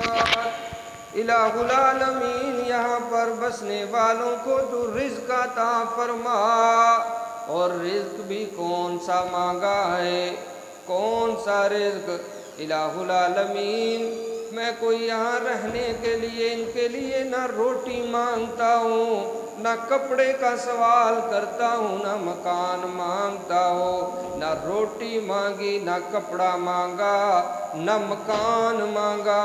الہ العالمین یہاں پر بسنے والوں کو تو رزق عطا فرما، اور رزق بھی کون سا مانگا ہے، کون سا رزق؟ الہ العالمین میں کوئی یہاں رہنے کے لیے ان کے لیے نہ روٹی مانگتا ہوں، نہ کپڑے کا سوال کرتا ہوں، نہ مکان مانگتا ہوں، نہ روٹی مانگی، نہ کپڑا مانگا، نہ مکان مانگا۔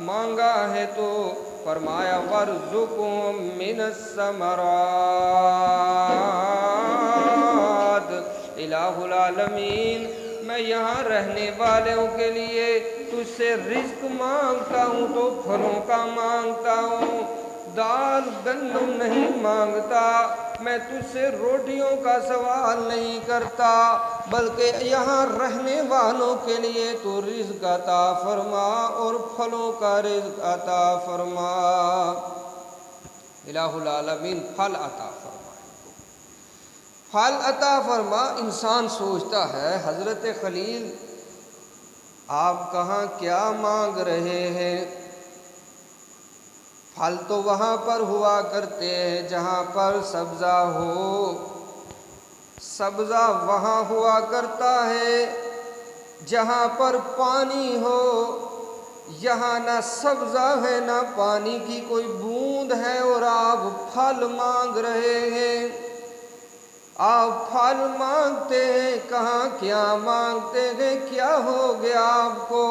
مانگا ہے تو فرمایا وَارْزُقْهُم مِّنَ الثَّمَرَاتِ، الہ العالمین میں یہاں رہنے والوں کے لیے تجھ سے رزق مانگتا ہوں تو پھلوں کا مانگتا ہوں، دال گندم نہیں مانگتا، میں تجھ سے روٹیوں کا سوال نہیں کرتا، بلکہ یہاں رہنے والوں کے لیے تو رزق عطا فرما اور پھلوں کا رزق عطا فرما۔ الہ العالمین پھل عطا فرما، پھل عطا فرما۔ انسان سوچتا ہے حضرت خلیل آپ کہاں کیا مانگ رہے ہیں؟ پھل تو وہاں پر ہوا کرتے ہیں جہاں پر سبزہ ہو، سبزہ وہاں ہوا کرتا ہے جہاں پر پانی ہو، یہاں نہ سبزہ ہے نہ پانی کی کوئی بوند ہے، اور آپ پھل مانگ رہے ہیں۔ آپ پھل مانگتے ہیں، کہاں کیا مانگتے ہیں؟ کیا ہو گیا آپ کو؟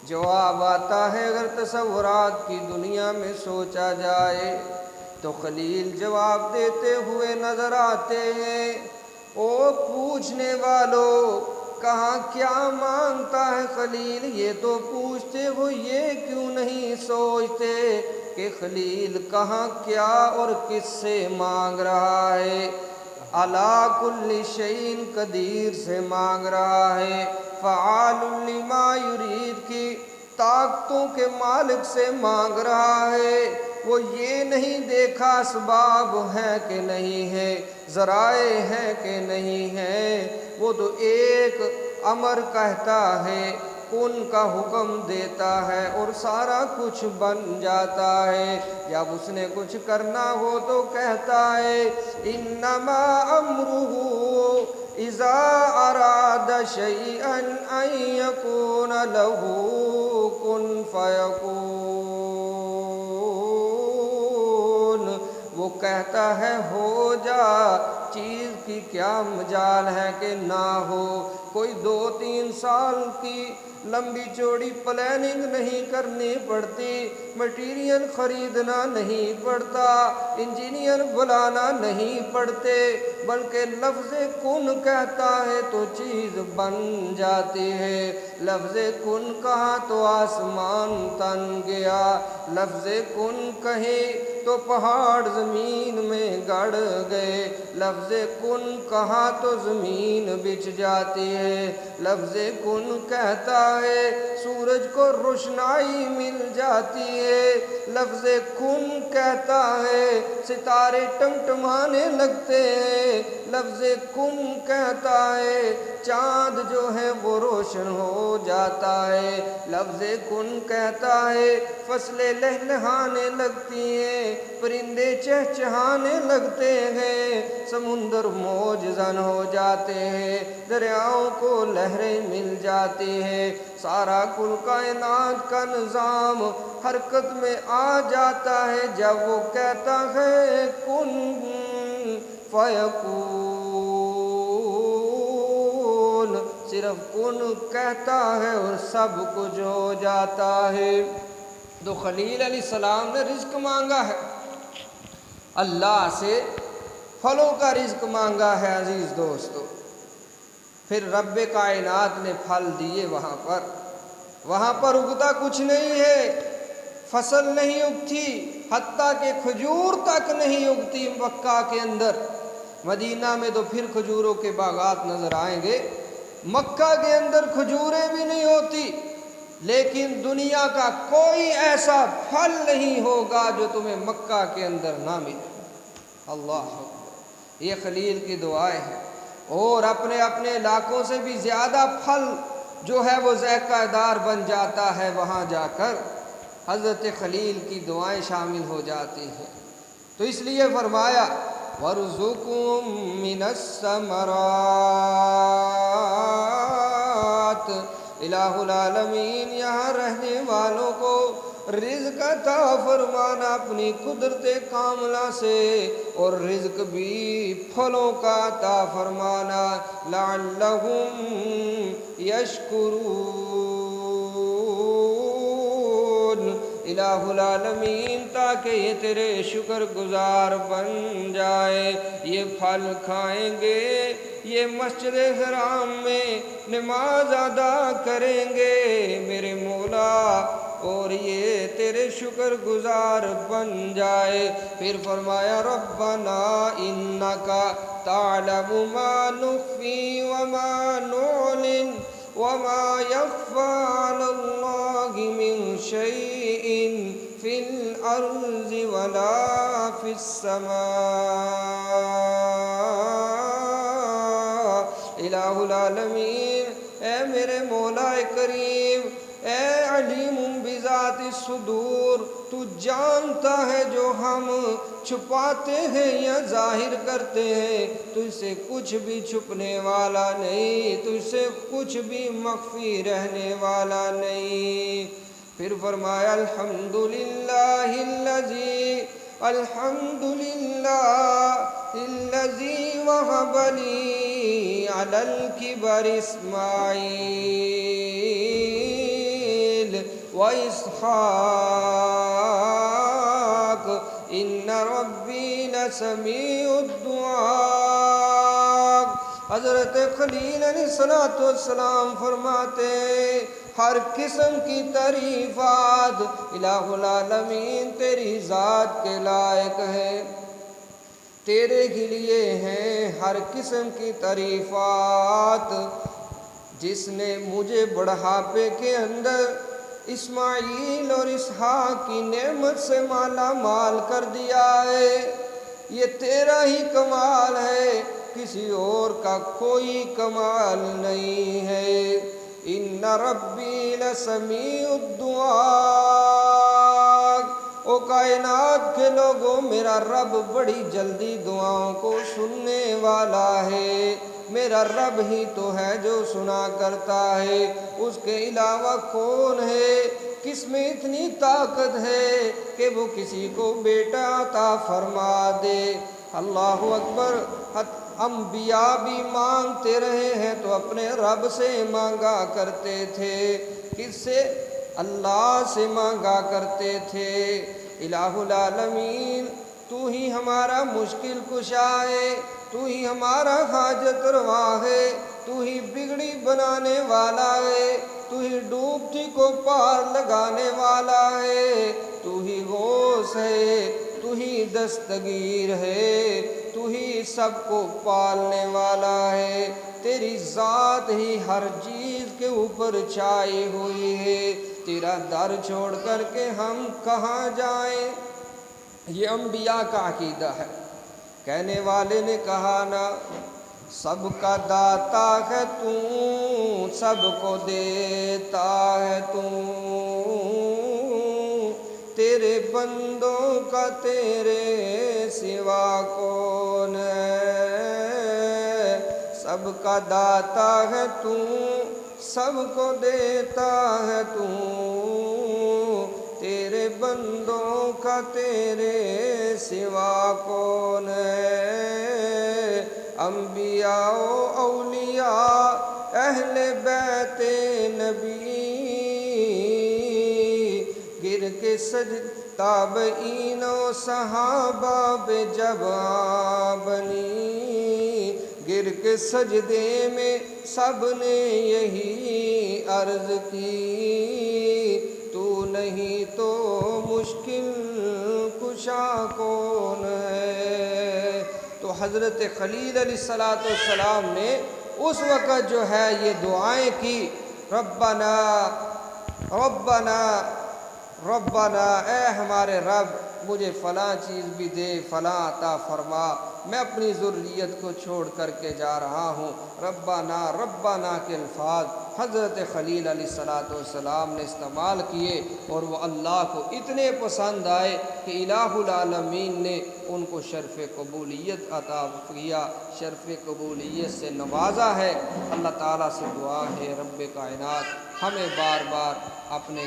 جواب آتا ہے اگر تصورات کی دنیا میں سوچا جائے تو خلیل جواب دیتے ہوئے نظر آتے ہیں۔ او پوچھنے والوں، کہاں کیا مانگتا ہے خلیل؟ یہ تو پوچھتے ہو، یہ کیوں نہیں سوچتے کہ خلیل کہاں کیا اور کس سے مانگ رہا ہے؟ علی کل شیء قدیر سے مانگ رہا ہے، فعال لما یرید کی طاقتوں کے مالک سے مانگ رہا ہے۔ وہ یہ نہیں دیکھا اسباب ہے کہ نہیں ہے، ذرائع ہے کہ نہیں ہے، وہ تو ایک امر کہتا ہے، کن کا حکم دیتا ہے اور سارا کچھ بن جاتا ہے۔ جب اس نے کچھ کرنا ہو تو کہتا ہے انما امرہ اذا اراد شیئا ان یکون لہ کن فیکون۔ وہ کہتا ہے ہو جا، چیز کی کیا مجال ہے کہ نہ ہو۔ کوئی 2-3 سال کی لمبی چوڑی پلاننگ نہیں کرنی پڑتی، مٹیریل خریدنا نہیں پڑتا، انجینئر بلانا نہیں پڑتے، بلکہ لفظ کن کہتا ہے تو چیز بن جاتی ہے۔ لفظ کن کہا تو آسمان تن گیا، لفظ کن کہے تو پہاڑ زمین میں گڑ گئے، لفظ کن کہا تو زمین بچ جاتی ہے، لفظ کن کہتا ہے سورج کو روشنائی مل جاتی ہے، لفظ کن کہتا ہے ستارے ٹمٹمانے لگتے ہیں، لفظ کن کہتا ہے چاند جو ہے وہ روشن ہو جاتا ہے، لفظ کن کہتا ہے فصلیں لہلہانے لگتی ہیں، پرندے چہچہانے لگتے ہیں، سمندر موج زن ہو جاتے ہیں، دریاؤں کو لہریں مل جاتی ہیں، سارا کل کائنات کا نظام حرکت میں آ جاتا ہے جب وہ کہتا ہے کن فیکون۔ صرف کن کہتا ہے اور سب کچھ ہو جاتا ہے۔ تو خلیل علیہ السلام نے رزق مانگا ہے، اللہ سے پھلوں کا رزق مانگا ہے عزیز دوستو۔ پھر رب کائنات نے پھل دیے، وہاں پر اگتا کچھ نہیں ہے، فصل نہیں اگتی، حتیٰ کہ کھجور تک نہیں اگتی مکہ کے اندر۔ مدینہ میں تو پھر کھجوروں کے باغات نظر آئیں گے، مکہ کے اندر کھجوریں بھی نہیں ہوتی، لیکن دنیا کا کوئی ایسا پھل نہیں ہوگا جو تمہیں مکہ کے اندر نہ ملے۔ اللہ اکبر، یہ خلیل کی دعائیں ہیں۔ اور اپنے اپنے علاقوں سے بھی زیادہ پھل جو ہے وہ ذائقہ دار بن جاتا ہے، وہاں جا کر حضرت خلیل کی دعائیں شامل ہو جاتی ہیں۔ تو اس لیے فرمایا وَارْزُقْهُم مِّنَ الثَّمَرَاتِ، الہ العالمین یہاں رہنے والوں کو رزق عطا فرمانا اپنی قدرت کاملہ سے، اور رزق بھی پھلوں کا عطا فرمانا لعلہم یشکرون، الہ العالمین تاکہ یہ تیرے شکر گزار بن جائے، یہ پھل کھائیں گے، یہ مسجد حرام میں نماز ادا کریں گے میرے مولا، اور یہ تیرے شکر گزار بن جائے۔ پھر فرمایا ربنا انکا تعلم ما نخفی وما نعلن وما يخفى على الله من شيء في الأرض ولا في السماء، الہ العالمین اے میرے مولا کریم، اے علیم بذات الصدور، تو جانتا ہے جو ہم چھپاتے ہیں یا ظاہر کرتے ہیں، تجھ سے کچھ بھی چھپنے والا نہیں، تجھ سے کچھ بھی مخفی رہنے والا نہیں۔ پھر فرمایا الحمدللہ الذی وہب لی علی الکبر اسماعیل واسحاق ان ربی لسمیع الدعاء۔ حضرت خلیل علیہ السلام فرماتے ہر قسم کی تعریفات الہ العالمین تیری ذات کے لائق ہے، تیرے ہی لیے ہیں ہر قسم کی تعریفات، جس نے مجھے بڑھاپے کے اندر اسماعیل اور اسحاق کی نعمت سے مالا مال کر دیا ہے، یہ تیرا ہی کمال ہے، کسی اور کا کوئی کمال نہیں ہے۔ ان ربی لسمیع الدعاء، او کائنات کے لوگوں میرا رب بڑی جلدی دعاؤں کو سننے والا ہے، میرا رب ہی تو ہے جو سنا کرتا ہے، اس کے علاوہ کون ہے؟ کس میں اتنی طاقت ہے کہ وہ کسی کو بیٹا عطا فرما دے؟ اللہ اکبر۔ انبیاء بھی مانگتے رہے ہیں تو اپنے رب سے مانگا کرتے تھے، کس سے؟ اللہ سے مانگا کرتے تھے۔ الہ العالمین تو ہی ہمارا مشکل کشا ہے، تو ہی ہمارا حاجت روا ہے، تو ہی بگڑی بنانے والا ہے، تو ہی ڈوبتی کو پار لگانے والا ہے، تو ہی غوث ہے، تو ہی دستگیر ہے، تو ہی سب کو پالنے والا ہے، تیری ذات ہی ہر چیز کے اوپر چھائی ہوئی ہے، تیرا در چھوڑ کر کے ہم کہاں جائیں؟ یہ انبیاء کا عقیدہ ہے۔ کہنے والے نے کہا نا سب کا داتا ہے تو، سب کو دیتا ہے تو، تیرے بندوں کا تیرے سوا کون ہے؟ سب کا داتا ہے تو، سب کو دیتا ہے تو، تیرے بندوں کا تیرے سوا کون ہے؟ انبیاء و اولیاء اہل بیت نبی گر کے تابعین و صحابہ بے جباں بنی، گر کے سجدے میں سب نے یہی عرض کی، تو نہیں تو مشکل کشا کون ہے؟ تو حضرت خلیل علیہ السلام نے اس وقت جو ہے یہ دعائیں کی، ربنا ربنا ربنا، اے ہمارے رب مجھے فلاں چیز بھی دے، فلاں عطا فرما، میں اپنی ذریت کو چھوڑ کر کے جا رہا ہوں۔ ربنا ربنا کے الفاظ حضرت خلیل علیہ الصلاۃ والسلام نے استعمال کیے، اور وہ اللہ کو اتنے پسند آئے کہ الہ العالمین نے ان کو شرف قبولیت عطا کیا، شرف قبولیت سے نوازا ہے۔ اللہ تعالیٰ سے دعا ہے رب کائنات ہمیں بار بار اپنے